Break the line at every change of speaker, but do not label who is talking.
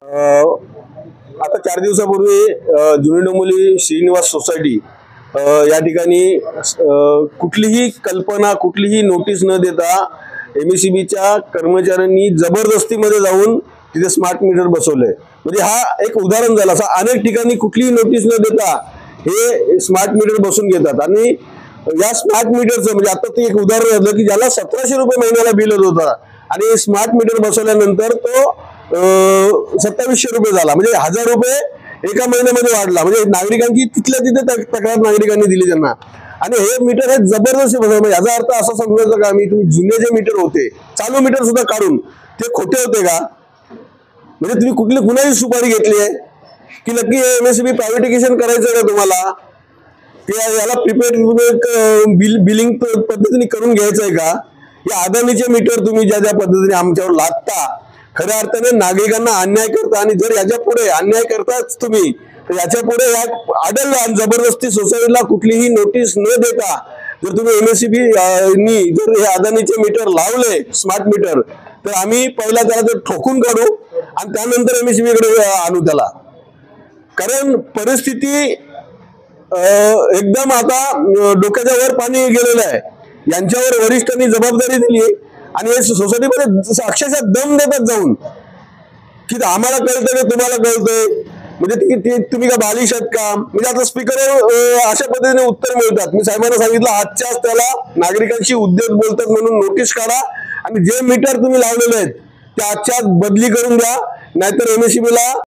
आता 4 दिवसापूर्वी जुनी डोंबिवली श्रीनिवास सोसायटी या ठिकाणी कुठलीही कल्पना कुठलीही नोटीस न देता एमएससीबीच्या कर्मचाऱ्यांनी जबरदस्तीमध्ये जाऊन तिथे स्मार्ट मीटर बसवले। म्हणजे हा एक उदाहरण झालं। असं अनेक ठिकाणी कुठलीही नोटीस न देता हे स्मार्ट मीटर बसून घेतात आणि या स्मार्ट मीटरचं म्हणजे आता ते एक उदाहरण झालं की ज्याला 1700 रुपये महिन्याला बिल येत होता आणि स्मार्ट मीटर बसवल्यानंतर तो 2700 रुपये झाला। म्हणजे 1000 रुपये एका महिन्यामध्ये वाढला। म्हणजे नागरिकांची तिथल्या तिथे तक्रार नागरिकांनी दिली त्यांना आणि हे मीटर हे जबरदस्ती बसवलं। याचा अर्थ असा समजायचा का मी तुम्ही जुने जे मीटर होते चालू मीटर सुद्धा काढून ते खोटे होते का? म्हणजे तुम्ही कुणाची सुपारी घेतली आहे की नक्की एमएससीबी प्रायव्हेटिकेशन करायचं का तुम्हाला? याला प्रीपेड बिलिंग पद्धतीने करून घ्यायचं आहे का? या अदानीचे मीटर तुम्ही ज्या ज्या पद्धतीने आमच्यावर लादता खऱ्या अर्थाने नागरिकांना अन्याय करता आणि जर याच्या पुढे अन्याय करताच तुम्ही तर याच्या पुढे आढळलं आणि जबरदस्ती सोसायटीला कुठलीही नोटीस न देता जर तुम्ही एमएससीबी नी जर हे अदानीचे मीटर लावले स्मार्ट मीटर तर आम्ही पहिला त्याला ते ठोकून काढू आणि त्यानंतर एमएससीबी कडे आणू त्याला। कारण परिस्थिती एकदम आता डोक्याच्या वर पाणी गेलेलं आहे। यांच्यावर वरिष्ठांनी जबाबदारी दिली आणि सोसायटीमध्ये अक्षरशः दम देतात जाऊन की आम्हाला कळतंय की तुम्हाला कळतंय म्हणजे तुम्ही का बालिश आहात का? म्हणजे आता स्पीकरवर अशा पद्धतीने उत्तर मिळतात। मी साहेबांना सांगितलं आजच्याच त्याला नागरिकांशी उद्योग बोलतात म्हणून नोटीस काढा आणि जे मीटर तुम्ही लावलेले आहेत ते आजच्या बदली करून द्या नाहीतर एमएससीबीला